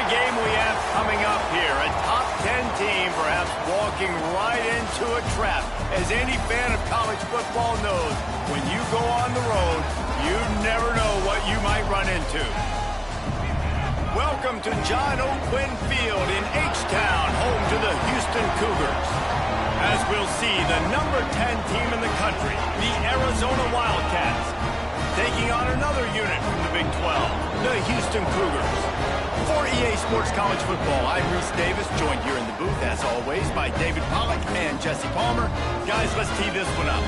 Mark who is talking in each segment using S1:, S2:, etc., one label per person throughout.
S1: game we have coming up here. A top 10 team perhaps walking right into a trap. As any fan of college football knows, when you go on the road, you never know what you might run into. Welcome to John O. Quinn Field in H-Town, home to the Houston Cougars. As we'll see, the number 10 team in the country, the Arizona Wildcats, taking on another unit from the Big 12, the Houston Cougars. For EA Sports College Football, I'm Reese Davis, joined here in the booth, as always, by David Pollack and Jesse Palmer. Guys, let's tee this one up.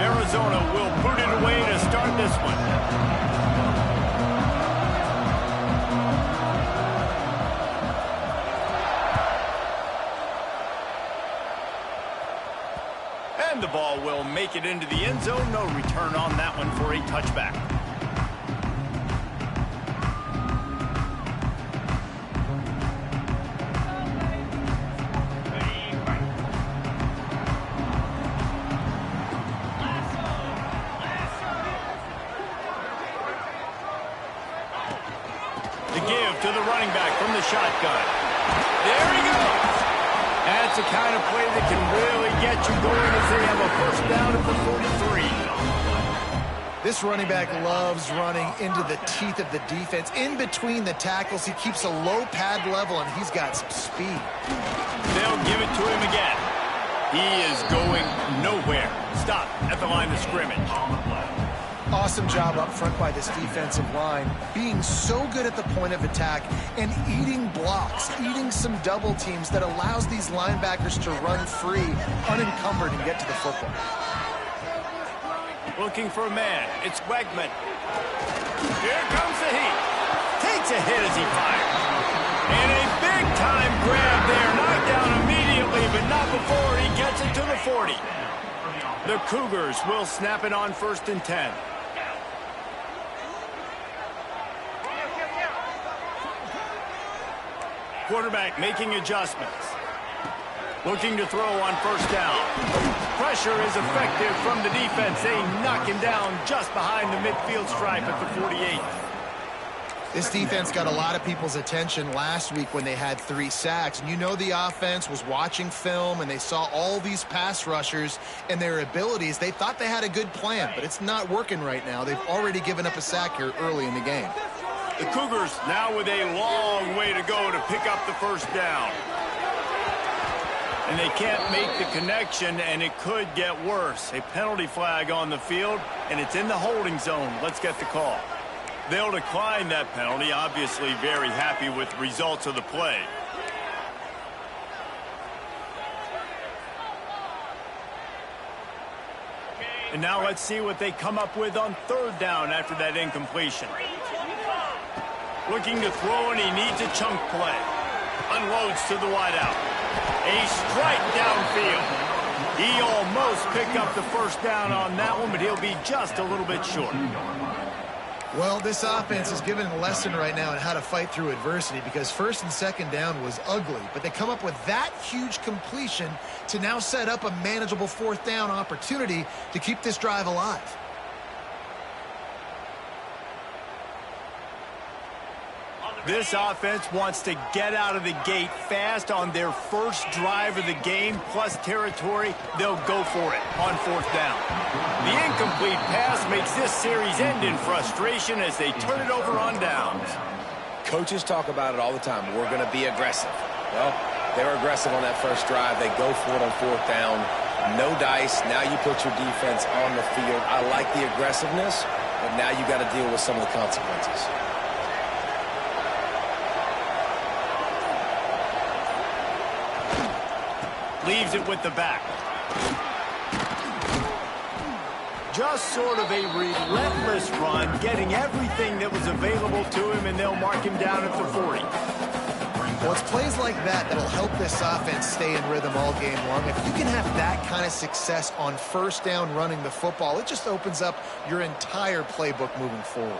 S1: Arizona will put it away to start this one. And the ball will make it into the end zone. No return on that one for a touchback. To the running back from the shotgun. There he goes. That's the kind of play that can really get you going as they have a first down at the 43.
S2: This running back loves running into the teeth of the defense. In between the tackles, he keeps a low pad level, and he's got some speed.
S1: They'll give it to him again. He is going nowhere. Stop at the line of scrimmage.
S2: Awesome job up front by this defensive line, being so good at the point of attack and eating blocks, eating some double teams that allows these linebackers to run free, unencumbered, and get to the football.
S1: Looking for a man. It's Wegman. Here comes the heat. Takes a hit as he fires. And a big-time grab there. Knocked down immediately, but not before he gets it to the 40. The Cougars will snap it on 1st and 10. Quarterback making adjustments. Looking to throw on 1st down. Pressure is effective from the defense. They knock him down just behind the midfield stripe at the 48.
S2: This defense got a lot of people's attention last week when they had 3 sacks. And you know the offense was watching film, and they saw all these pass rushers and their abilities. They thought they had a good plan, but it's not working right now. They've already given up a sack here early in the game.
S1: The Cougars now with a long way to go to pick up the 1st down. And they can't make the connection, and it could get worse. A penalty flag on the field, and it's in the holding zone. Let's get the call. They'll decline that penalty, obviously very happy with the results of the play. And now let's see what they come up with on 3rd down after that incompletion. Looking to throw, and he needs a chunk play. Unloads to the wideout. A strike downfield. He almost picked up the 1st down on that one, but he'll be just a little bit short.
S2: Well, this offense is given a lesson right now on how to fight through adversity, because 1st and 2nd down was ugly, but they come up with that huge completion to now set up a manageable 4th down opportunity to keep this drive alive.
S1: This offense wants to get out of the gate fast on their first drive of the game, plus territory. They'll go for it on 4th down. The incomplete pass makes this series end in frustration as they turn it over on downs.
S3: Coaches talk about it all the time. We're going to be aggressive. Well, they were aggressive on that first drive. They go for it on 4th down. No dice. Now you put your defense on the field. I like the aggressiveness, but now you got to deal with some of the consequences.
S1: Leaves it with the back. Just sort of a relentless run, getting everything that was available to him, and they'll mark him down at the 40.
S2: Well, it's plays like that that'll help this offense stay in rhythm all game long. If you can have that kind of success on first down running the football, it just opens up your entire playbook moving forward.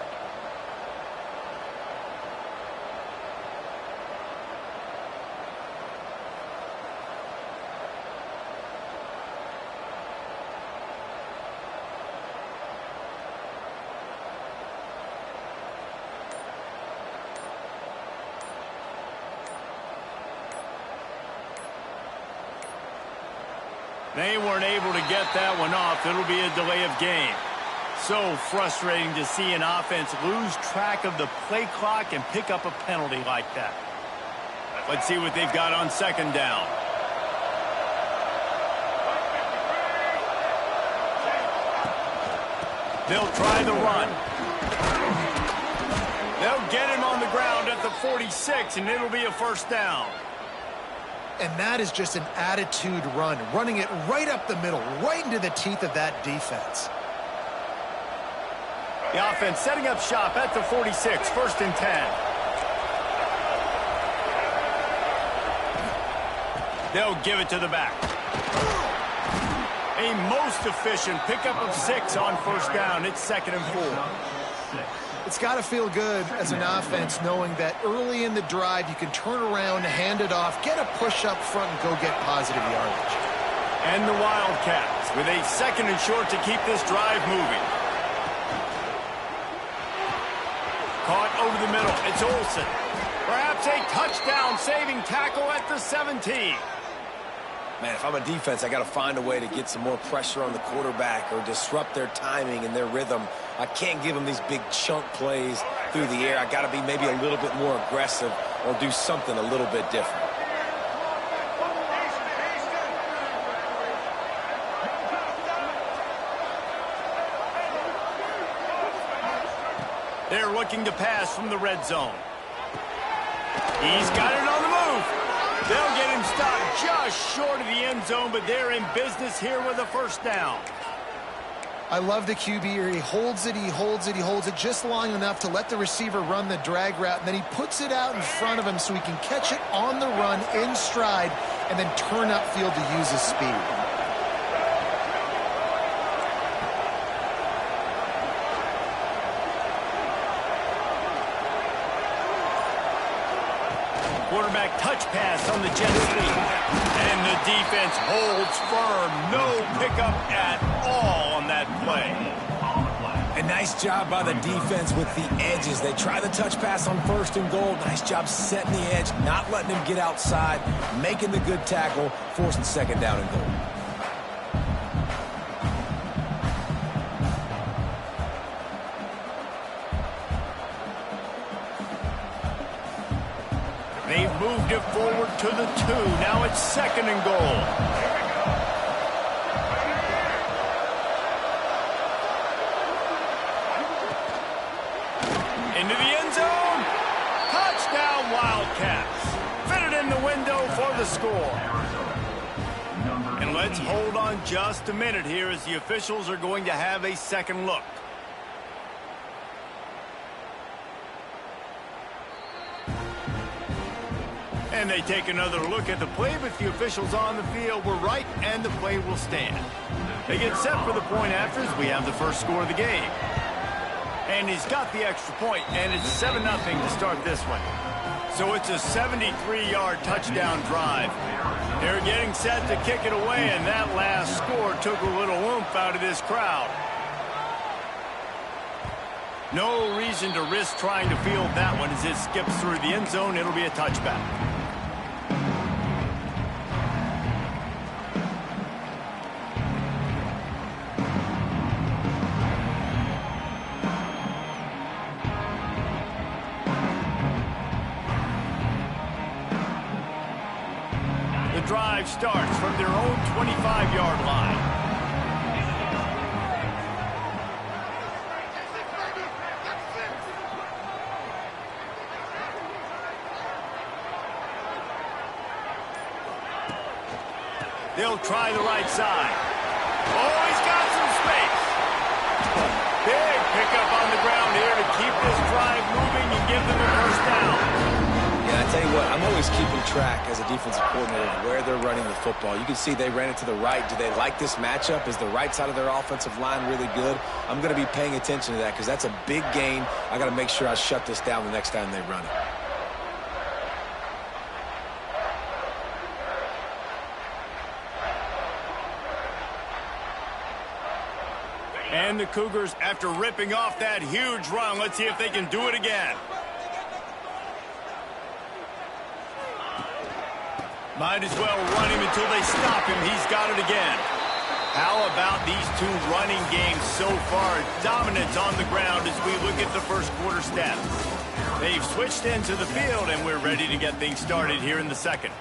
S1: They weren't able to get that one off. It'll be a delay of game. So frustrating to see an offense lose track of the play clock and pick up a penalty like that. Let's see what they've got on second down. They'll try the run. They'll get him on the ground at the 46, and it'll be a first down.
S2: And that is just an attitude run, running it right up the middle, right into the teeth of that defense.
S1: The offense setting up shop at the 46, first and 10. They'll give it to the back. A most efficient pickup of 6 on first down. It's second and 4.
S2: It's got to feel good as an offense knowing that early in the drive you can turn around, hand it off, get a push up front, and go get positive yardage.
S1: And the Wildcats with a second and short to keep this drive moving. Caught over the middle. It's Olsen. Perhaps a touchdown-saving tackle at the 17.
S3: Man, if I'm a defense, I got to find a way to get some more pressure on the quarterback or disrupt their timing and their rhythm. I can't give them these big chunk plays through the air. I got to be maybe a little bit more aggressive or do something a little bit different.
S1: They're looking to pass from the red zone. He's got it on the move. They'll get him stopped just short of the end zone, but they're in business here with a first down.
S2: I love the QB here. He holds it, he holds it, he holds it just long enough to let the receiver run the drag route, and then he puts it out in front of him so he can catch it on the run in stride and then turn upfield to use his speed.
S1: Quarterback touch pass on the jet sweep. And the defense holds firm. No pickup at all on that play.
S3: A nice job by the defense with the edges. They try the touch pass on first and goal. Nice job setting the edge, not letting him get outside, making the good tackle, forcing second down and goal.
S1: They've moved it forward to the 2. Now it's second and goal. Into the end zone. Touchdown, Wildcats. Fitted in the window for the score. And let's hold on just a minute here as the officials are going to have a second look. And they take another look at the play, but the officials on the field were right, and the play will stand. They get set for the point after as we have the first score of the game. And he's got the extra point, and it's 7-0 to start this one. So it's a 73-yard touchdown drive. They're getting set to kick it away, and that last score took a little oomph out of this crowd. No reason to risk trying to field that one as it skips through the end zone. It'll be a touchback. The drive starts from their own 25-yard line. They'll try the right side. Oh, he's got some space. Big pickup on the ground here to keep this drive moving and give them a first down.
S3: Yeah, I tell you what, I'm always keeping track as a defensive coordinator of where they're running the football. You can see they ran it to the right. Do they like this matchup? Is the right side of their offensive line really good? I'm going to be paying attention to that because that's a big gain. I got to make sure I shut this down the next time they run it.
S1: And the Cougars, after ripping off that huge run, let's see if they can do it again. Might as well run him until they stop him. He's got it again. How about these two running games so far? Dominance on the ground as we look at the first quarter stats. They've switched into the field, and we're ready to get things started here in the second.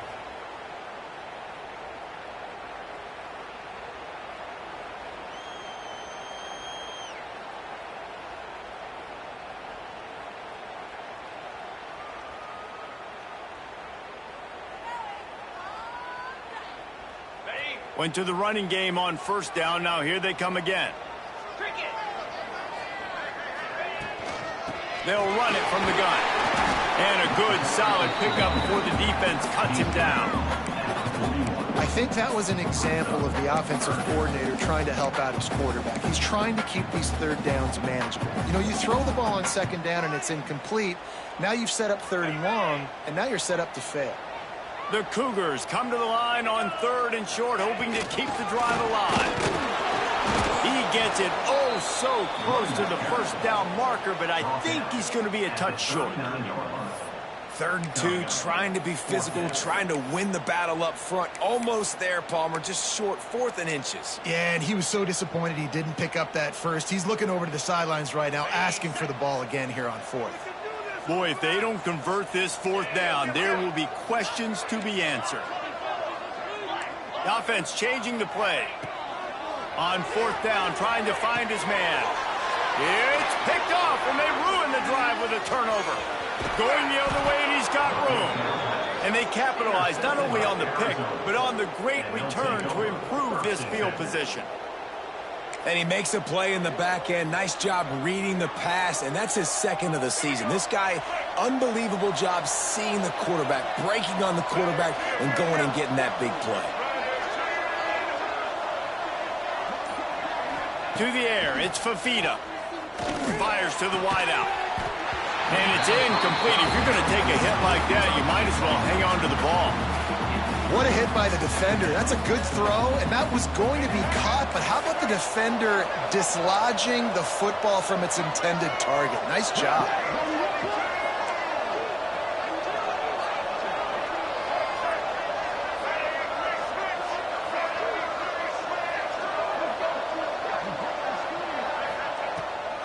S1: Went to the running game on first down. Now here they come again. They'll run it from the gun. And a good, solid pickup before the defense cuts him down.
S2: I think that was an example of the offensive coordinator trying to help out his quarterback. He's trying to keep these third downs manageable. You know, you throw the ball on second down and it's incomplete. Now you've set up third and long, and now you're set up to fail.
S1: The Cougars come to the line on third and short, hoping to keep the drive alive. He gets it oh so close to the first down marker, but I think he's going to be a touch short.
S3: 3rd and 2, trying to be physical, trying to win the battle up front. Almost there, Palmer, just short, 4th and inches.
S2: Yeah, and he was so disappointed he didn't pick up that first. He's looking over to the sidelines right now, asking for the ball again here on 4th.
S1: Boy, if they don't convert this 4th down, there will be questions to be answered. The offense changing the play. On 4th down, trying to find his man. It's picked off, and they ruin the drive with a turnover. Going the other way, and he's got room. And they capitalize not only on the pick, but on the great return to improve this field position.
S3: And he makes a play in the back end. Nice job reading the pass, and that's his 2nd of the season. This guy, unbelievable job seeing the quarterback, breaking on the quarterback, and going and getting that big play.
S1: To the air, it's Fafita. Fires to the wideout. And it's incomplete. If you're going to take a hit like that, you might as well hang on to the ball.
S2: What a hit by the defender. That's a good throw, and that was going to be caught, but how about the defender dislodging the football from its intended target? Nice job.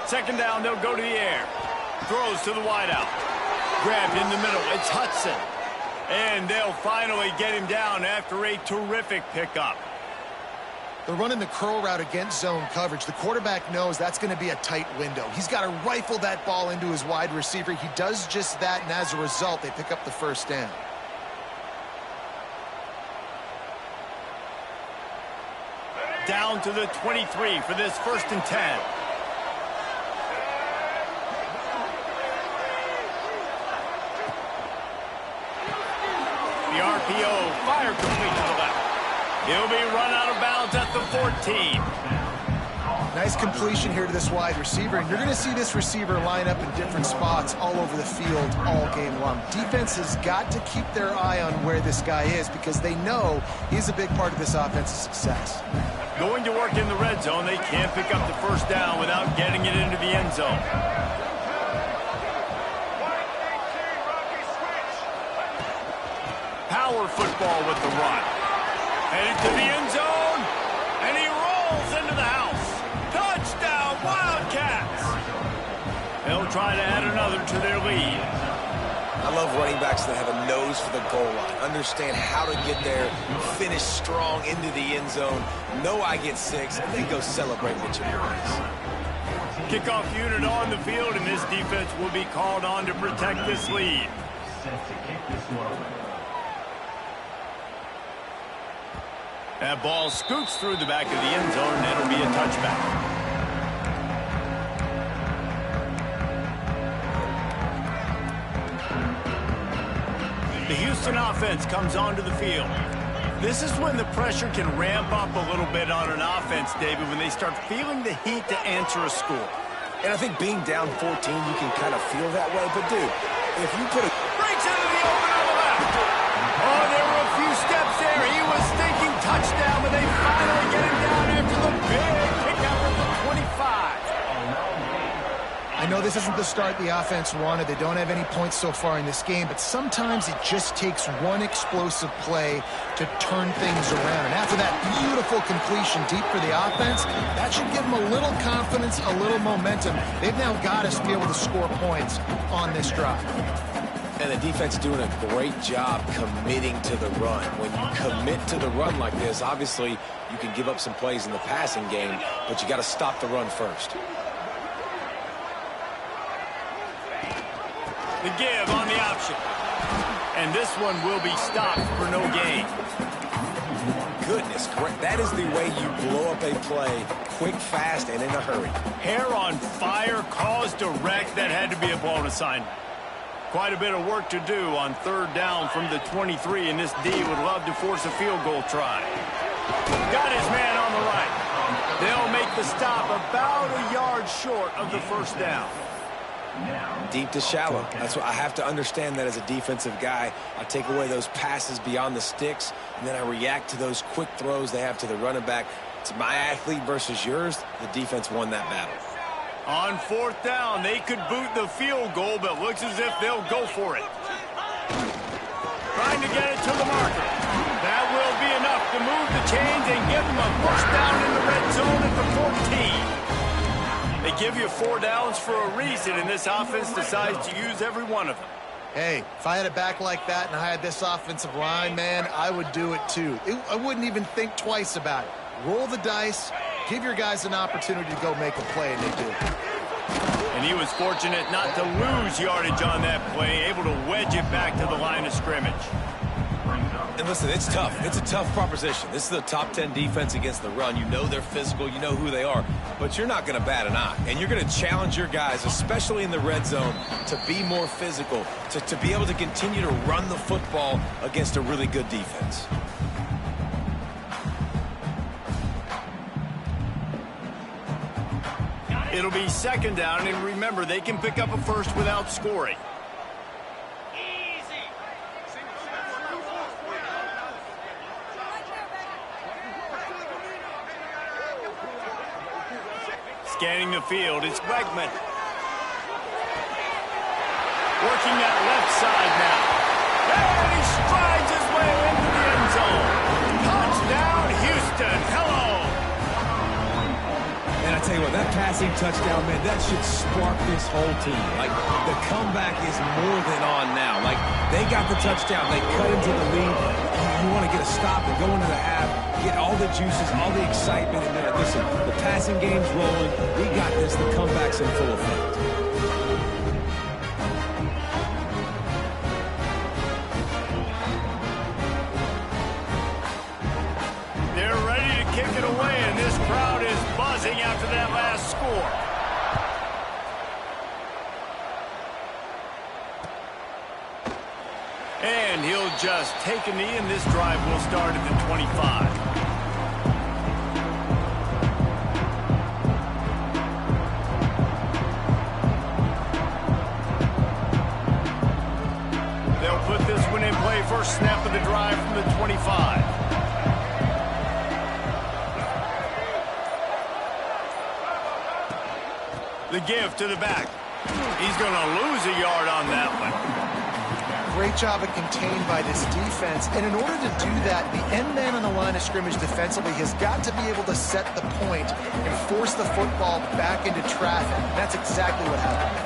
S1: Second down, they'll go to the air. Throws to the wideout. Grabbed in the middle. It's Hudson. And they'll finally get him down after a terrific pickup.
S2: They're running the curl route against zone coverage. The quarterback knows that's going to be a tight window. He's got to rifle that ball into his wide receiver. He does just that, and as a result, they pick up the first down.
S1: Down to the 23 for this 1st and 10. The RPO, fire complete to the left. He'll be run out of bounds at the 14.
S2: Nice completion here to this wide receiver, and you're going to see this receiver line up in different spots all over the field all game long. Defense has got to keep their eye on where this guy is because they know he's a big part of this offense's success.
S1: Going to work in the red zone, they can't pick up the first down without getting it into the end zone. Power football with the run. Headed to the end zone, and he rolls into the house. Touchdown, Wildcats! They'll try to add another to their lead.
S3: I love running backs that have a nose for the goal line. Understand how to get there, finish strong into the end zone, know I get 6, and then go celebrate with your boys.
S1: Kickoff unit on the field, and this defense will be called on to protect this lead. That ball scoots through the back of the end zone, and it'll be a touchback. Houston offense comes onto the field. This is when the pressure can ramp up a little bit on an offense, David, when they start feeling the heat to answer a score.
S3: And I think being down 14, you can kind of feel that way. But, dude, if you put a...
S1: Breaks into the open on the left. Oh, there were a few steps there. He was thinking touchdown, but they finally get him down after the big pickup of the 25.
S2: I know this isn't the start the offense wanted. They don't have any points so far in this game, but sometimes it just takes one explosive play to turn things around. And after that beautiful completion deep for the offense, that should give them a little confidence, a little momentum. They've now got us to be able to score points on this drive.
S3: And the defense doing a great job committing to the run. When you commit to the run like this, obviously you can give up some plays in the passing game, but you got to stop the run first.
S1: The give on the option. And this one will be stopped for no gain.
S3: Goodness, correct. That is the way you blow up a play quick, fast, and in a hurry.
S1: Hair on fire, cause direct. That had to be a blown assignment. Quite a bit of work to do on third down from the 23, and this D would love to force a field goal try. Got his man on the right. They'll make the stop about a yard short of the first down.
S3: Deep to shallow. That's what I have to understand that as a defensive guy. I take away those passes beyond the sticks, and then I react to those quick throws they have to the running back. It's my athlete versus yours. The defense won that battle.
S1: On fourth down, they could boot the field goal, but looks as if they'll go for it. Trying to get it to the marker. That will be enough to move the chains and give them a first down in the red zone at the 14. They give you 4 downs for a reason, and this offense decides to use every one of them.
S2: Hey, if I had a back like that and I had this offensive line, man, I would do it too. I wouldn't even think twice about it. Roll the dice, give your guys an opportunity to go make a play, and they do.
S1: And he was fortunate not to lose yardage on that play, able to wedge it back to the line of scrimmage.
S3: And listen, it's tough. It's a tough proposition. This is the top 10 defense against the run. You know they're physical. You know who they are. But you're not going to bat an eye. And you're going to challenge your guys, especially in the red zone, to be more physical, to be able to continue to run the football against a really good defense.
S1: It'll be second down, and remember, they can pick up a first without scoring. Scanning the field, it's Wegman. Working that left side now. And he strides his way into the end zone. Touchdown, Houston. Hello.
S3: And I tell you what, that passing touchdown, man, that should spark this whole team. Like, the comeback is more than on now. Like, they got the touchdown. They cut into the lead. You want to get a stop and go into the half, get all the juices, all the excitement. And listen, the passing game's rolling. We got this. The comeback's in full effect.
S1: They're ready to kick it away, and this crowd is buzzing after that last score. And he'll just take a knee, and this drive will start at the 25. They'll put this one in play. First snap of the drive from the 25. The give to the back. He's going to lose a yard on that one.
S2: Great job of contained by this defense. And in order to do that, the end man on the line of scrimmage defensively has got to be able to set the point and force the football back into traffic. That's exactly what happened.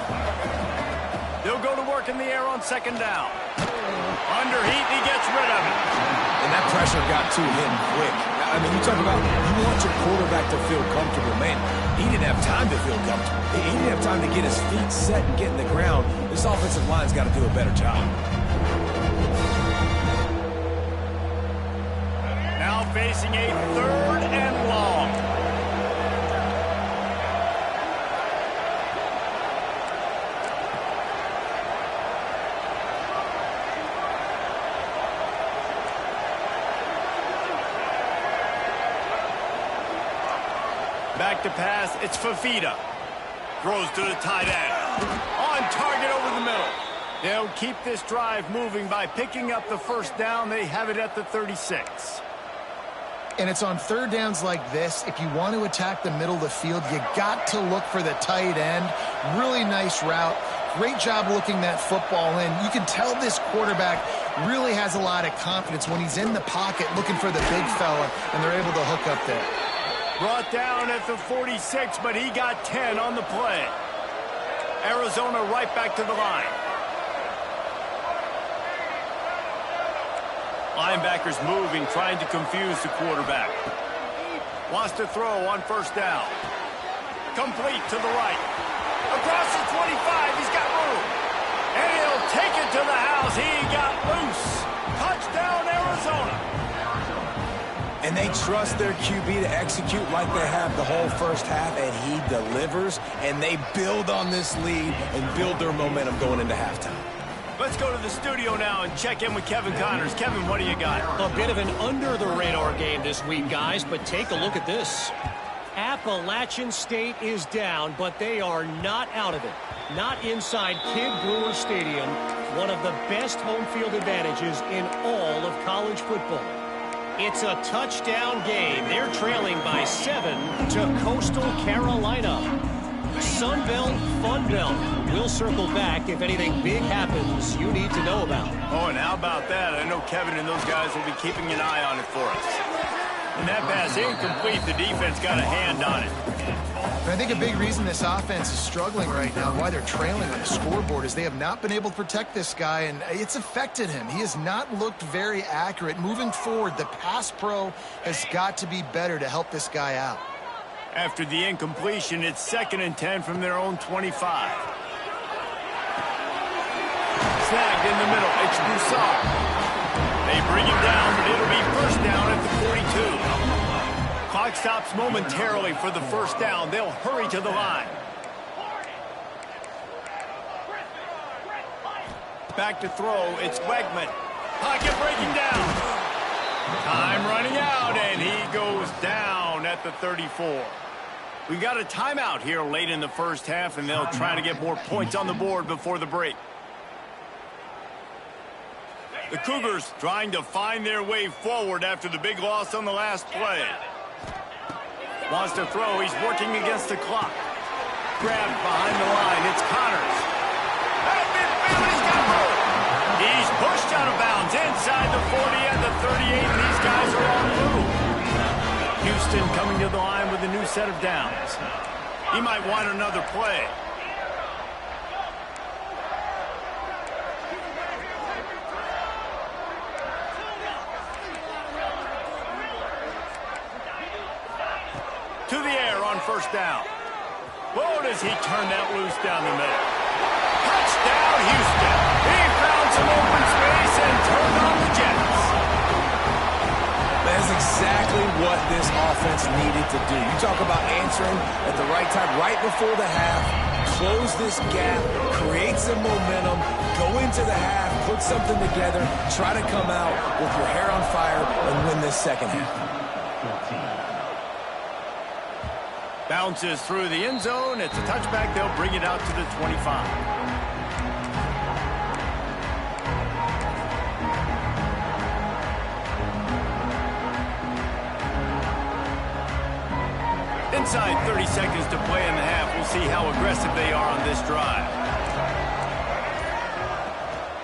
S1: They'll go to work in the air on second down. Under heat, he gets rid of it.
S3: And that pressure got to him quick. I mean, you talk about you want your quarterback to feel comfortable. Man, he didn't have time to feel comfortable. He didn't have time to get his feet set and get in the ground. This offensive line's got to do a better job.
S1: Now facing a third and long. Back to pass, it's Fafita. Throws to the tight end. On target over the middle. They'll keep this drive moving by picking up the first down. They have it at the 36.
S2: And it's on third downs like this. If you want to attack the middle of the field, you got to look for the tight end. Really nice route. Great job looking that football in. You can tell this quarterback really has a lot of confidence when he's in the pocket looking for the big fella, and they're able to hook up there.
S1: Brought down at the 46, but he got 10 on the play. Arizona right back to the line. Linebackers moving, trying to confuse the quarterback. Wants to throw on first down. Complete to the right. Across the 25, he's got room. And he'll take it to the house. He got loose. Touchdown, Arizona.
S3: And they trust their QB to execute like they have the whole first half, and he delivers, and they build on this lead and build their momentum going into halftime.
S1: Let's go to the studio now and check in with Kevin Connors. Kevin, what do you got?
S4: A bit of an under-the-radar game this week, guys, but take a look at this. Appalachian State is down, but they are not out of it. Not inside Kidd Brewer Stadium, one of the best home field advantages in all of college football. It's a touchdown game. They're trailing by 7 to Coastal Carolina. Sunbelt, Funbelt. We'll circle back if anything big happens you need to know about.
S1: Oh, and how about that? I know Kevin and those guys will be keeping an eye on it for us. And that pass incomplete. The defense got a hand on it.
S2: And I think a big reason this offense is struggling right now, why they're trailing on the scoreboard, is they have not been able to protect this guy, and it's affected him. He has not looked very accurate. Moving forward, the pass pro has got to be better to help this guy out.
S1: After the incompletion, it's 2nd and 10 from their own 25. Snagged in the middle. It's Broussard. They bring him down, but it'll be first down at the 42. Clock stops momentarily for the first down. They'll hurry to the line. Back to throw. It's Wegman. Pocket breaking down. Time running out, and he goes down at the 34. We've got a timeout here late in the first half, and they'll try to get more points on the board before the break. The Cougars trying to find their way forward after the big loss on the last play. Wants to throw. He's working against the clock. Grabbed behind the line. It's Connors. At midfield, he's got room. He's pushed out of bounds inside the 40 and the 38, and these guys are on move. Houston coming to the line with a new set of downs. He might want another play. To the air on first down. Oh, does he turn that loose down the middle. Touchdown, Houston. He found some open space and turned on the Jets.
S3: That's exactly what this offense needed to do. You talk about answering at the right time, right before the half, close this gap, create some momentum, go into the half, put something together, try to come out with your hair on fire and win this second half.
S1: Bounces through the end zone. It's a touchback. They'll bring it out to the 25. Inside 30 seconds to play in the half. We'll see how aggressive they are on this drive.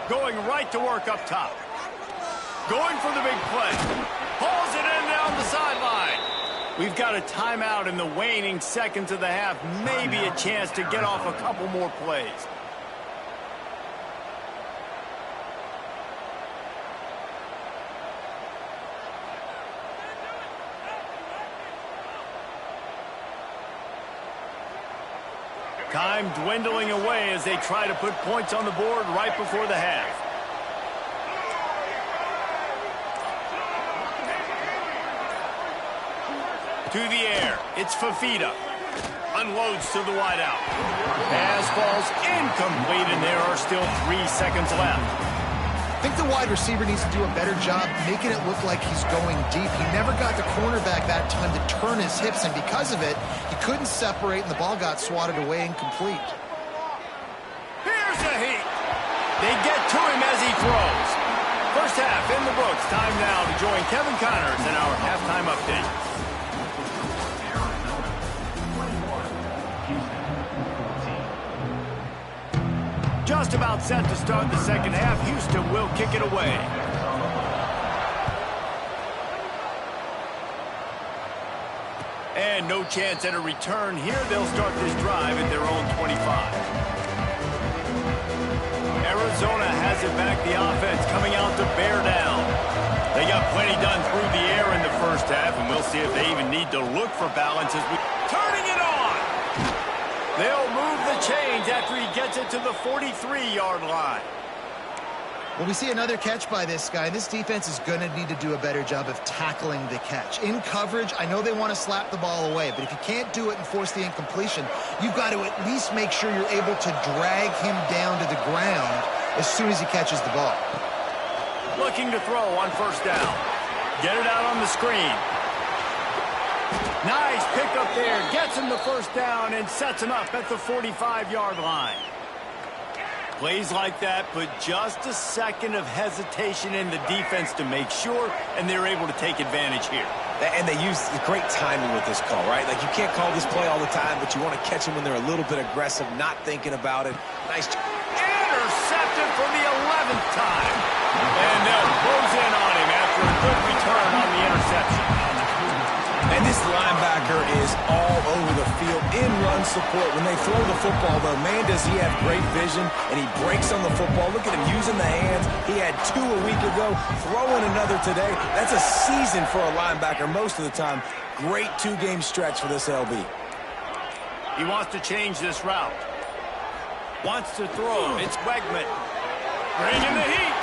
S1: Going right to work up top. Going for the big play. Hauls it in down the sideline. We've got a timeout in the waning seconds of the half. Maybe a chance to get off a couple more plays. Time dwindling away as they try to put points on the board right before the half. To the air, it's Fafita. Unloads to the wideout. Pass falls incomplete, and there are still 3 seconds left.
S2: think the wide receiver needs to do a better job making it look like he's going deep. He never got the cornerback that time to turn his hips, and because of it, he couldn't separate, and the ball got swatted away incomplete.
S1: Here's a heat. They get to him as he throws. First half in the books. Time now to join Kevin Connors in our halftime update. Just about set to start the second half. Houston will kick it away. And no chance at a return here. They'll start this drive at their own 25. Arizona has it back. The offense coming out to bear down. They got plenty done through the air in the first half, and we'll see if they even need to look for balance as we... Turning it on! They'll move the chains after he gets it to the 43-yard line.
S2: Well, we see another catch by this guy. This defense is going to need to do a better job of tackling the catch. In coverage, I know they want to slap the ball away, but if you can't do it and force the incompletion, you've got to at least make sure you're able to drag him down to the ground as soon as he catches the ball.
S1: Looking to throw on first down. Get it out on the screen. Nice pickup there. Gets him the first down and sets him up at the 45-yard line. Plays like that, but just a second of hesitation in the defense to make sure, and they're able to take advantage here.
S3: And they use great timing with this call, right? Like, you can't call this play all the time, but you want to catch them when they're a little bit aggressive, not thinking about it. Nice.
S1: Intercepted for the 11th time. And they'll close in on him after a good return on the interception.
S3: And this linebacker is all over the field in run support. When they throw the football, though, man, does he have great vision, and he breaks on the football. Look at him using the hands. He had 2 a week ago, throwing another today. That's a season for a linebacker most of the time. Great 2-game stretch for this LB.
S1: He wants to change this route. Wants to throw. It's Wegman. Bringing the heat.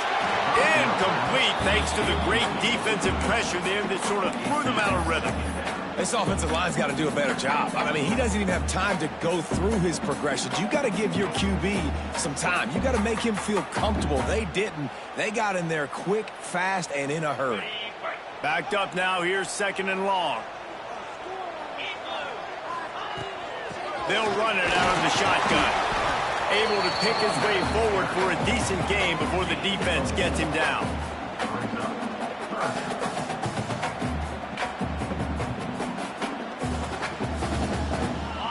S1: Incomplete thanks to the great defensive pressure there that sort of threw them out of rhythm.
S3: This offensive line's got to do a better job. I mean, he doesn't even have time to go through his progressions. You got to give your QB some time. You got to make him feel comfortable. They didn't. They got in there quick, fast, and in a hurry.
S1: Backed up now. Here's second and long. They'll run it out of the shotgun. Able to pick his way forward for a decent game before the defense gets him down.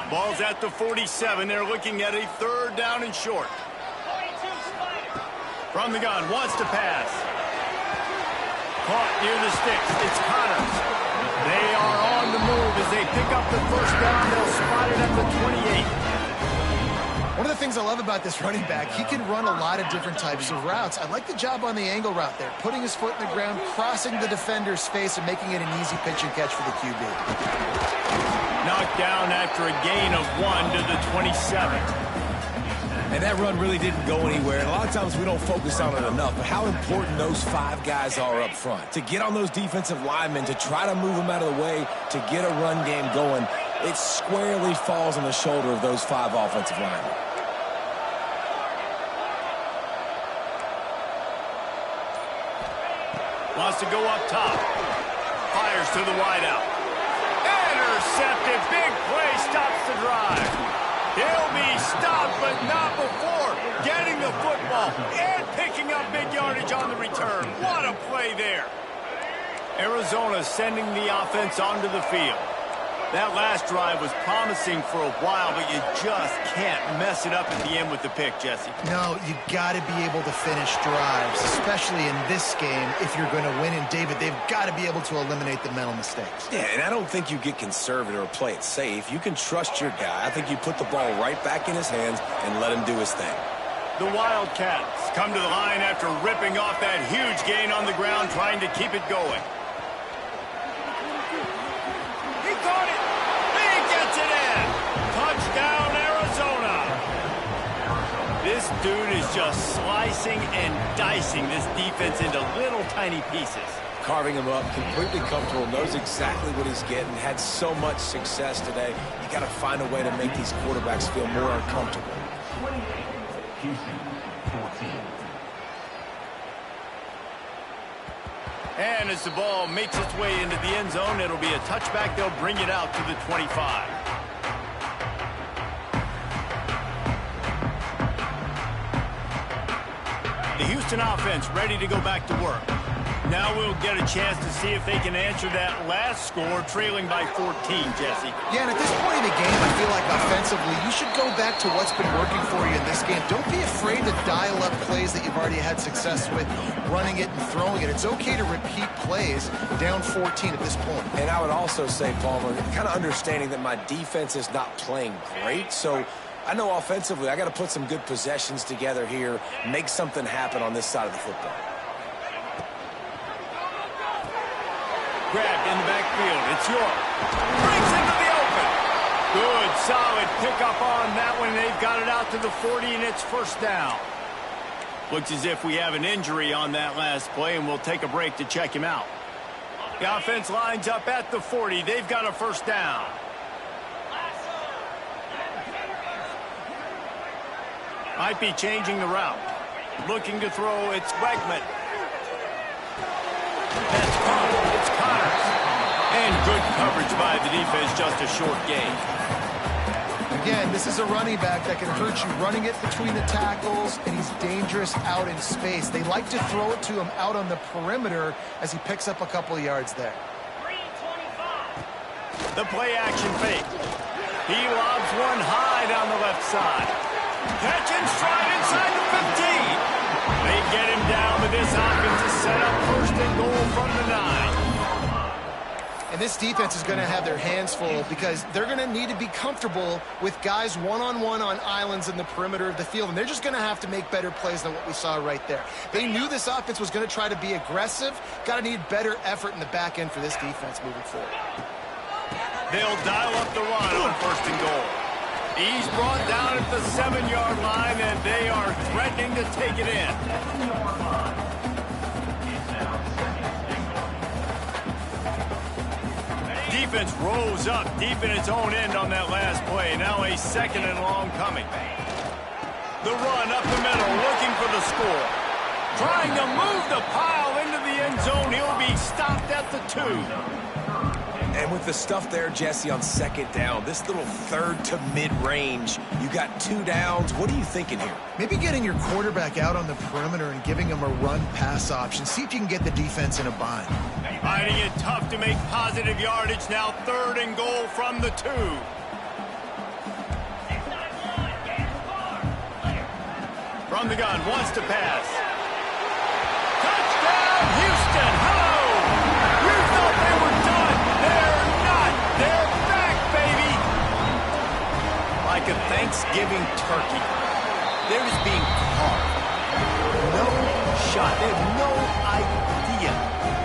S1: Ball's at the 47. They're looking at a third down and short. From the gun, wants to pass. Caught near the sticks. It's Connors. They are on the move as they pick up the first down. They'll spot it at the 28.
S2: One of the things I love about this running back, he can run a lot of different types of routes. I like the job on the angle route there, putting his foot in the ground, crossing the defender's face, and making it an easy pitch and catch for the QB.
S1: Knocked down after a gain of 1 to the 27.
S3: And that run really didn't go anywhere. And a lot of times we don't focus on it enough, but how important those 5 guys are up front. To get on those defensive linemen, to try to move them out of the way, to get a run game going, it squarely falls on the shoulder of those 5 offensive linemen.
S1: Wants to go up top. Fires to the wideout. Intercepted. Big play stops the drive. He'll be stopped, but not before getting the football and picking up big yardage on the return. What a play there. Arizona sending the offense onto the field. That last drive was promising for a while, but you just can't mess it up at the end with the pick, Jesse.
S2: No, you got to be able to finish drives, especially in this game if you're going to win. And, David, they've got to be able to eliminate the mental mistakes.
S3: Yeah, and I don't think you get conservative or play it safe. You can trust your guy. I think you put the ball right back in his hands and let him do his thing.
S1: The Wildcats come to the line after ripping off that huge gain on the ground, trying to keep it going. He caught it. He gets it in. Touchdown, Arizona. This dude is just slicing and dicing this defense into little tiny pieces.
S3: Carving him up, completely comfortable, knows exactly what he's getting, had so much success today. You got to find a way to make these quarterbacks feel more uncomfortable.
S5: 28, Houston, 14.
S1: And as the ball makes its way into the end zone, it'll be a touchback. They'll bring it out to the 25. The Houston offense ready to go back to work. Now we'll get a chance to see if they can answer that last score, trailing by 14, Jesse.
S2: Yeah, and at this point in the game, I feel like offensively, you should go back to what's been working for you in this game. Don't be afraid to dial up plays that you've already had success with, running it and throwing it. It's okay to repeat plays down 14 at this point.
S3: And I would also say, Palmer, kind of understanding that my defense is not playing great, so I know offensively I got to put some good possessions together here, make something happen on this side of the football.
S1: Grabbed in the backfield. It's York. Breaks into the open. Good, solid pickup on that one. They've got it out to the 40, and it's first down. Looks as if we have an injury on that last play, and we'll take a break to check him out. The offense lines up at the 40. They've got a first down. Might be changing the route. Looking to throw, it's Wegman. That's Connors. It's Connors. And good coverage by the defense, just a short gain.
S2: Again, this is a running back that can hurt you, running it between the tackles, and he's dangerous out in space. They like to throw it to him out on the perimeter as he picks up a couple of yards there.
S1: The play action fake. He lobs one high down the left side. Catch and stride inside the 15. They get him down, but this offense is set up first and goal from the 9.
S2: And this defense is going to have their hands full because they're going to need to be comfortable with guys one-on-one on islands in the perimeter of the field, and they're just going to have to make better plays than what we saw right there. They knew this offense was going to try to be aggressive. Got to need better effort in the back end for this defense moving forward.
S1: They'll dial up the run on first and goal. He's brought down at the 7-yard line, and they are threatening to take it in. Defense rose up deep in its own end on that last play. Now a second and long coming. The run up the middle, looking for the score. Trying to move the pile into the end zone. He'll be stopped at the 2.
S3: And with the stuff there, Jesse, on second down, this little third to mid-range, you got 2 downs. What are you thinking here?
S2: Maybe getting your quarterback out on the perimeter and giving him a run-pass option. See if you can get the defense in a bind.
S1: Finding it tough to make positive yardage. Now 3rd and goal from the 2. From the gun, wants to pass. Touchdown, Houston! Hello! You thought they were done. They're not. They're back, baby. Like a Thanksgiving turkey. They're just being carved. No shot. They have no idea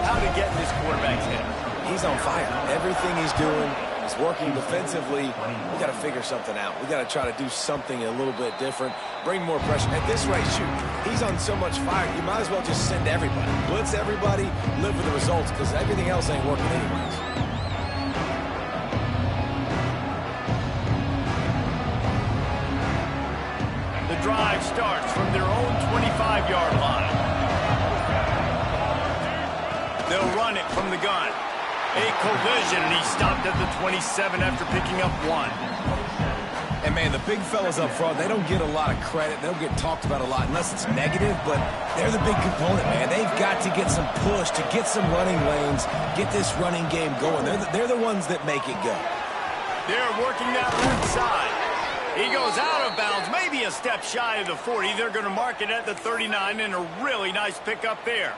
S1: how to get in this quarterback's head.
S3: He's on fire. Everything he's doing is working defensively. We got to figure something out. We got to try to do something a little bit different. Bring more pressure. At this rate, shoot, he's on so much fire, you might as well just send everybody. Blitz everybody, live with the results, because everything else ain't working anyways.
S1: The drive starts from their own 25-yard line. They'll run it from the gun. A collision, and he stopped at the 27 after picking up 1.
S3: And, man, the big fellas up front, they don't get a lot of credit. They don't get talked about a lot unless it's negative, but they're the big component, man. They've got to get some push, to get some running lanes, get this running game going. They're the ones that make it go.
S1: They're working that left side. He goes out of bounds, maybe a step shy of the 40. They're going to mark it at the 39, and a really nice pickup there.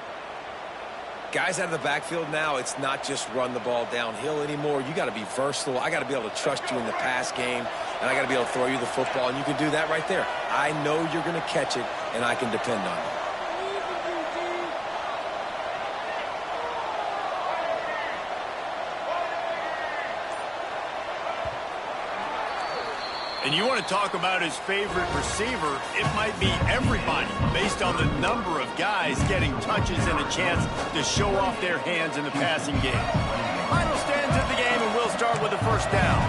S3: Guys out of the backfield now, it's not just run the ball downhill anymore. You got to be versatile. I got to be able to trust you in the pass game, and I got to be able to throw you the football, and you can do that right there. I know you're going to catch it, and I can depend on you.
S1: And you want to talk about his favorite receiver, it might be everybody, based on the number of guys getting touches and a chance to show off their hands in the passing game. Final stands of the game, and we'll start with the first down.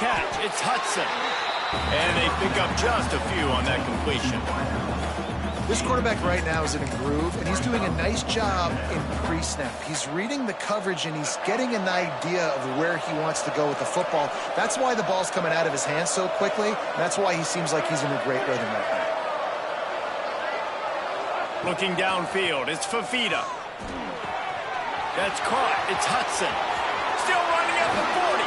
S1: catch. It's Hudson. And they pick up just a few on that completion.
S2: This quarterback right now is in a groove, and he's doing a nice job in pre-snap. He's reading the coverage, and he's getting an idea of where he wants to go with the football. That's why the ball's coming out of his hands so quickly. That's why he seems like he's in a great rhythm right now.
S1: Looking downfield, it's Fafita. That's caught. It's Hudson. Still running at the 40.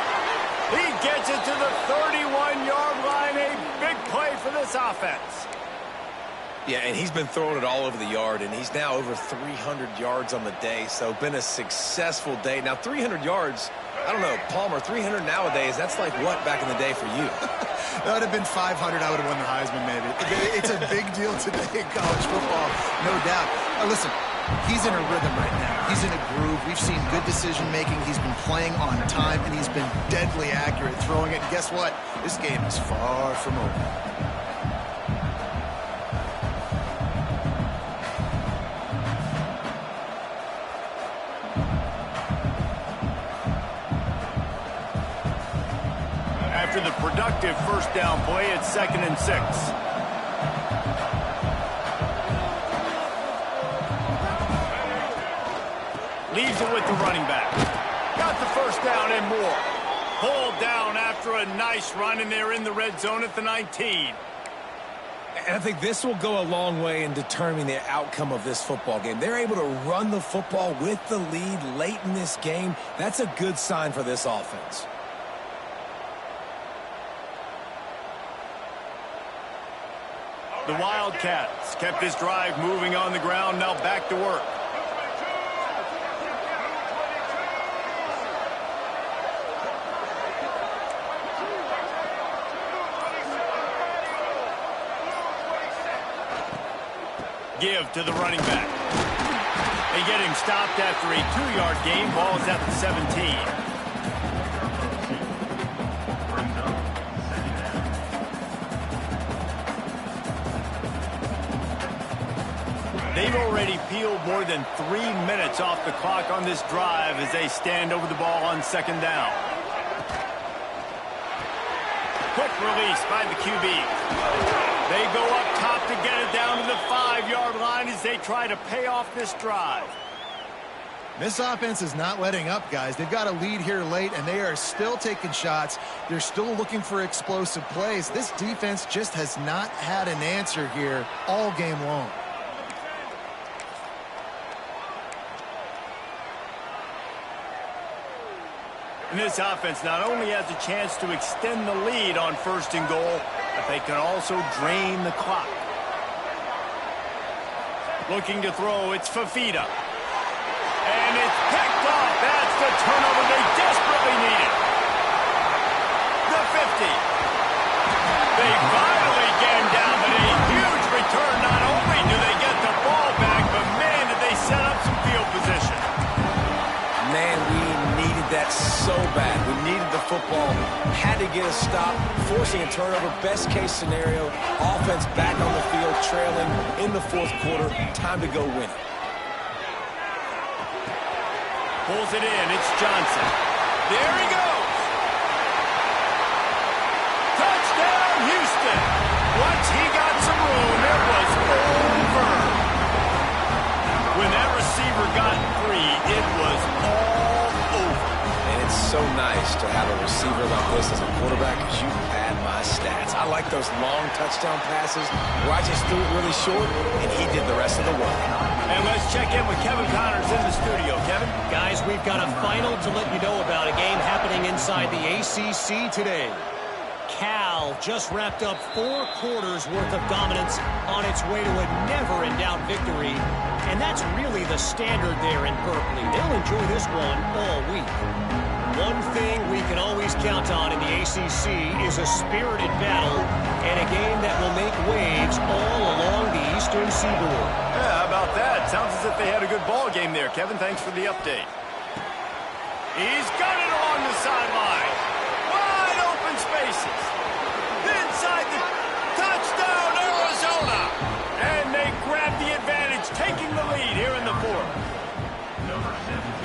S1: He gets it to the 31-yard line. A big play for this offense.
S3: Yeah, and he's been throwing it all over the yard, and he's now over 300 yards on the day, so been a successful day. Now, 300 yards, I don't know, Palmer, 300 nowadays, that's like what back in the day for you?
S2: That would have been 500. I would have won the Heisman, maybe. It's a big deal today in college football, no doubt. Listen, he's in a rhythm right now. He's in a groove. We've seen good decision-making. He's been playing on time, and he's been deadly accurate throwing it. And guess what? This game is far from over.
S1: After the productive first down play, it's 2nd and 6. Leaves it with the running back. Got the first down and more. Pulled down after a nice run, and they're in the red zone at the 19.
S3: And I think this will go a long way in determining the outcome of this football game. They're able to run the football with the lead late in this game. That's a good sign for this offense.
S1: The Wildcats kept this drive moving on the ground, now back to work. Give to the running back. They get him stopped after a 2-yard gain. Ball's at the 17. They've already peeled more than 3 minutes off the clock on this drive as they stand over the ball on 2nd down. Quick release by the QB. They go up top to get it down to the 5-yard line as they try to pay off this drive.
S2: This offense is not letting up, guys. They've got a lead here late, and they are still taking shots. They're still looking for explosive plays. This defense just has not had an answer here all game long.
S1: And this offense not only has a chance to extend the lead on 1st and goal, but they can also drain the clock. Looking to throw, it's Fafita. And it's picked off. That's the turnover they desperately needed. The 50. They finally get him down, but a huge return. Not only do they get the ball back, but man, did they set up some field position.
S3: Man, we needed that so bad. We needed the football, had to get a stop, forcing a turnover. Best case scenario, offense back on the field, trailing in the 4th quarter. Time to go win it.
S1: Pulls it in. It's Johnson. There he goes. Touchdown, Houston. Once he got some room, it was over. When that receiver got free, it was all over.
S3: And it's so nice to have a receiver like this as a quarterback because you pad my stats. I like those long touchdown passes where I just threw it really short and he did the rest of the work.
S1: And let's check in with Kevin Connors in the studio. Kevin?
S4: Guys, we've got a final to let you know about, a game happening inside the ACC today. Cal just wrapped up 4 quarters worth of dominance on its way to a never-in-doubt victory. And that's really the standard there in Berkeley. They'll enjoy this one all week. One thing we can always count on in the ACC is a spirited battle and a game that will make waves all along the Eastern Seaboard.
S1: Yeah, how about that? Sounds as if they had a good ball game there. Kevin, thanks for the update. He's got it along the sideline. Wide open spaces. Inside the touchdown, Arizona. And they grab the advantage, taking the lead here in the 4th.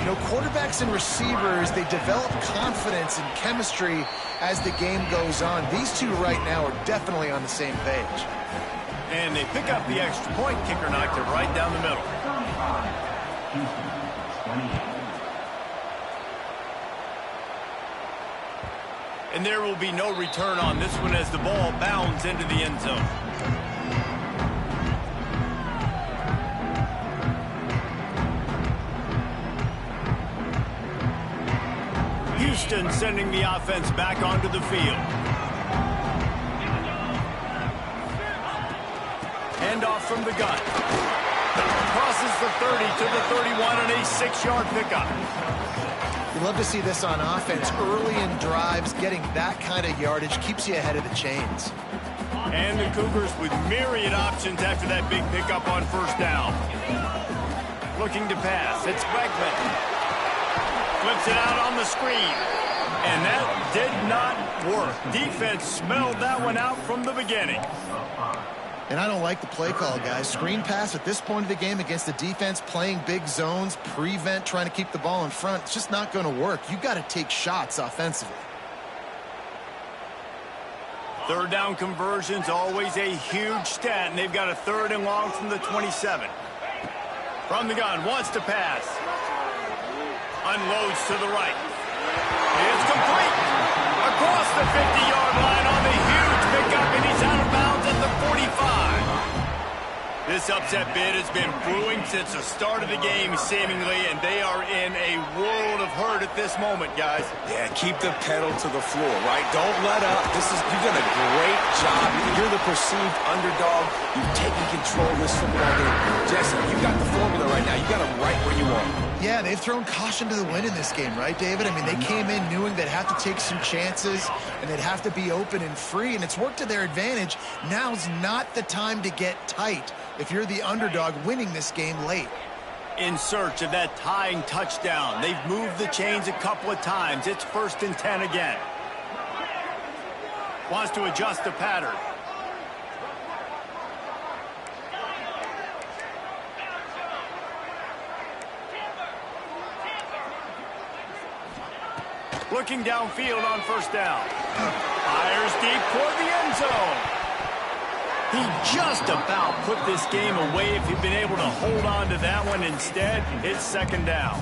S2: You know, quarterbacks and receivers, they develop confidence and chemistry as the game goes on. These two right now are definitely on the same page.
S1: And they pick up the extra point. Kicker knocked it right down the middle. And there will be no return on this one as the ball bounds into the end zone. Houston sending the offense back onto the field. Handoff from the gun. Crosses the 30 to the 31 and a 6-yard pickup.
S2: You love to see this on offense. Early in drives, getting that kind of yardage keeps you ahead of the chains.
S1: And the Cougars with myriad options after that big pickup on first down. Looking to pass. It's Bregman. Flips it out on the screen. And that did not work. Defense smelled that one out from the beginning.
S2: And I don't like the play call, guys. Screen pass at this point of the game against the defense, playing big zones, prevent, trying to keep the ball in front. It's just not going to work. You got to take shots offensively.
S1: Third down conversions, always a huge stat, and they've got a 3rd and long from the 27. From the gun, wants to pass. Unloads to the right. It's complete. Across the 50-yard line on the huge pickup, and he's out of bounds at the 45. This upset bid has been brewing since the start of the game, seemingly, and they are in a world of hurt at this moment, guys.
S3: Yeah, keep the pedal to the floor, right? Don't let up. You've done a great job. You're the perceived underdog. You've taken control of this football game. Jesse, you got the formula right now. You got them right where you want.
S2: Yeah, they've thrown caution to the wind in this game, right, David? I mean, they came in knowing they'd have to take some chances and they'd have to be open and free, and it's worked to their advantage. Now's not the time to get tight if you're the underdog winning this game late.
S1: In search of that tying touchdown. They've moved the chains a couple of times. It's 1st and 10 again. Wants to adjust the pattern. Looking downfield on first down. Fires deep toward the end zone. He just about put this game away if he'd been able to hold on to that one. Instead, it's 2nd down.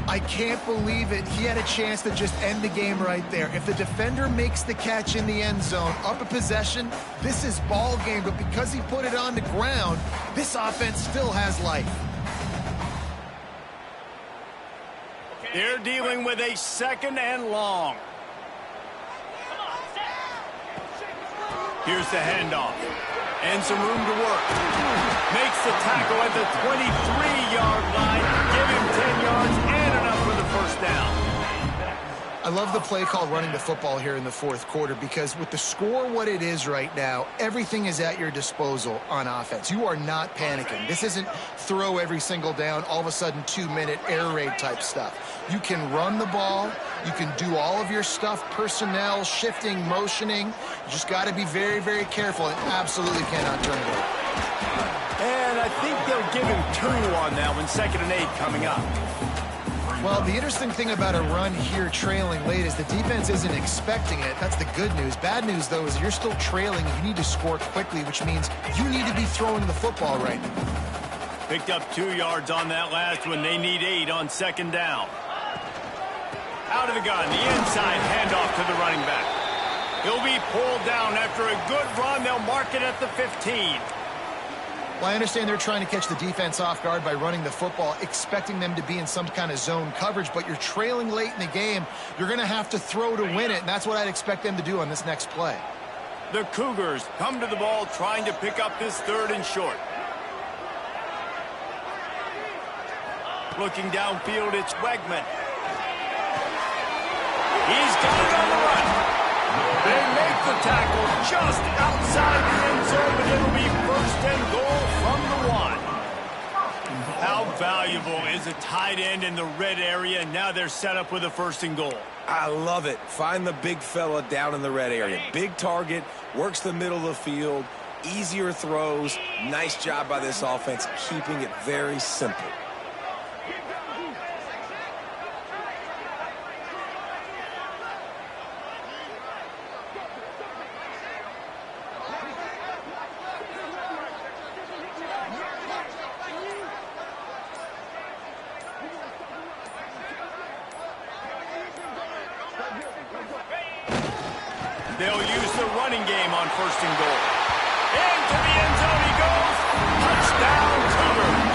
S2: I can't believe it. He had a chance to just end the game right there. If the defender makes the catch in the end zone, up a possession, this is ball game. But because he put it on the ground, this offense still has life.
S1: They're dealing with a 2nd and long. Here's the handoff. And some room to work. Makes the tackle at the 23-yard line. Give him 10 yards and enough for the first down.
S2: I love the play call running the football here in the 4th quarter because with the score what it is right now, everything is at your disposal on offense. You are not panicking. This isn't throw every single down, all of a sudden 2-minute air raid type stuff. You can run the ball. You can do all of your stuff, personnel, shifting, motioning. You just got to be very, very careful and absolutely cannot turn it over.
S1: And I think they'll give him 2 on that one, 2nd and 8 coming up.
S2: Well, the interesting thing about a run here trailing late is the defense isn't expecting it. That's the good news. Bad news, though, is you're still trailing. You need to score quickly, which means you need to be throwing the football right now.
S1: Picked up 2 yards on that last one. They need 8 on 2nd down. Out of the gun, the inside handoff to the running back. He'll be pulled down after a good run. They'll mark it at the 15.
S2: Well, I understand they're trying to catch the defense off guard by running the football, expecting them to be in some kind of zone coverage, but you're trailing late in the game. You're going to have to throw to win it, and that's what I'd expect them to do on this next play.
S1: The Cougars come to the ball trying to pick up this 3rd and short. Looking downfield, it's Wegman. He's got it on the run. They make the tackle just outside the end zone, but it'll be 1st and goal from the 1. How valuable is a tight end in the red area? Now they're set up with a 1st and goal.
S3: I love it. Find the big fella down in the red area. Big target, works the middle of the field, easier throws. Nice job by this offense, keeping it very simple.
S1: first and goal. Into the end zone he goes. Touchdown, Cougars.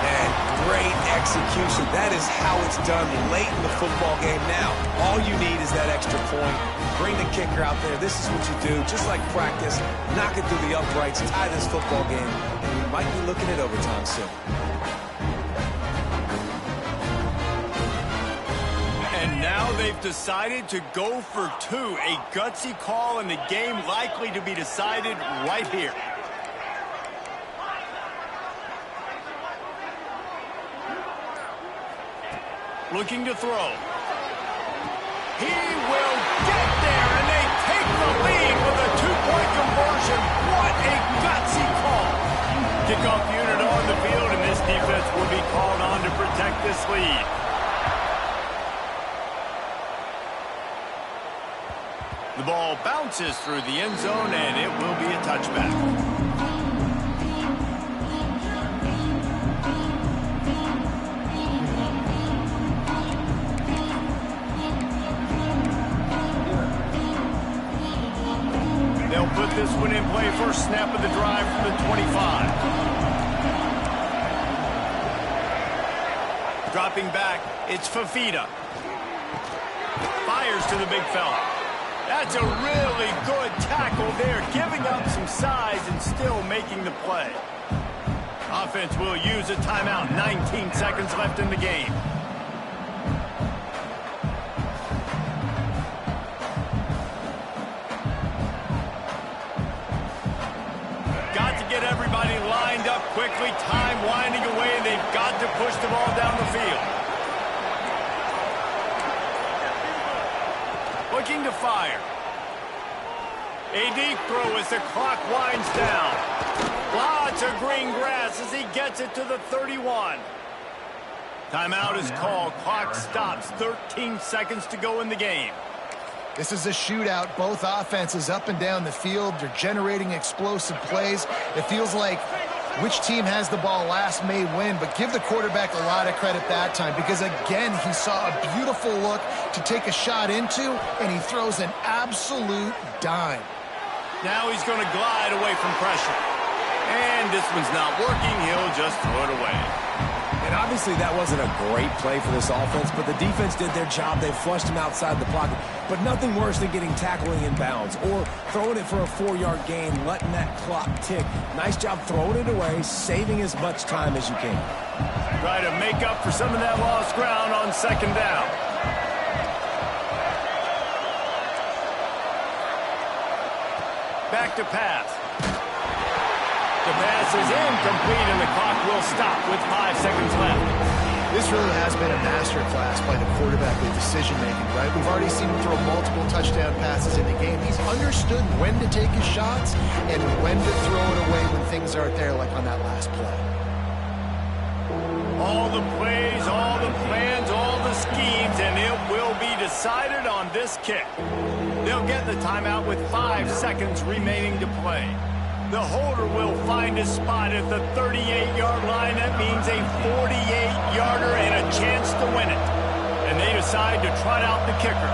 S3: And great execution. That is how it's done late in the football game. Now, all you need is that extra point. Bring the kicker out there. This is what you do. Just like practice, knock it through the uprights, tie this football game, and we might be looking at overtime soon.
S1: And now they've decided to go for two. A gutsy call, and the game likely to be decided right here. Looking to throw. He will get there, and they take the lead with a two-point conversion. What a gutsy call. Kickoff unit on the field, and this defense will be called on to protect this lead. The ball bounces through the end zone, and it will be a touchback. They'll put this one in play. First snap of the drive from the 25. Dropping back, it's Fafita. Fires to the big fella. That's a really good tackle there, giving up some size and still making the play. Offense will use a timeout. 19 seconds left in the game. Get everybody lined up quickly, time winding away, and they've got to push the ball down the field. Looking to fire. A deep throw as the clock winds down. Lots of green grass as he gets it to the 31. Timeout is called. Clock stops. 13 seconds to go in the game.
S2: This is a shootout. Both offenses up and down the field. They're generating explosive plays. It feels like which team has the ball last may win, but give the quarterback a lot of credit that time because, again, he saw a beautiful look to take a shot into, and he throws an absolute dime.
S1: Now he's going to glide away from pressure. And this one's not working. He'll just throw it away.
S3: And obviously that wasn't a great play for this offense, but the defense did their job. They flushed him outside the pocket. But nothing worse than getting tackling in bounds or throwing it for a 4-yard gain, letting that clock tick. Nice job throwing it away, saving as much time as you can.
S1: Try to make up for some of that lost ground on second down. Back to pass. The pass is incomplete, and the clock will stop with 5 seconds left.
S2: This really has been a masterclass by the quarterback with decision-making, right? We've already seen him throw multiple touchdown passes in the game. He's understood when to take his shots and when to throw it away when things aren't there, like on that last play.
S1: All the plays, all the plans, all the schemes, and it will be decided on this kick. They'll get the timeout with 5 seconds remaining to play. The holder will find a spot at the 38-yard line. That means a 48-yarder and a chance to win it. And they decide to trot out the kicker.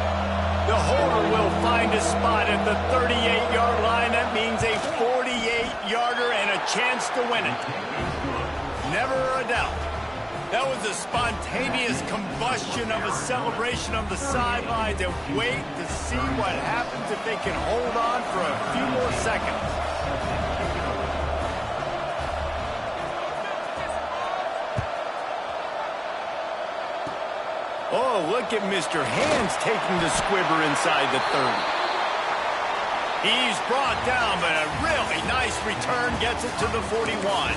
S1: The holder will find a spot at the 38-yard line. That means a 48-yarder and a chance to win it. Never a doubt. That was a spontaneous combustion of a celebration on the sidelines, and wait to see what happens if they can hold on for a few more seconds. Oh, look at Mr. Hands taking the squibber inside the 30. He's brought down, but a really nice return gets it to the 41.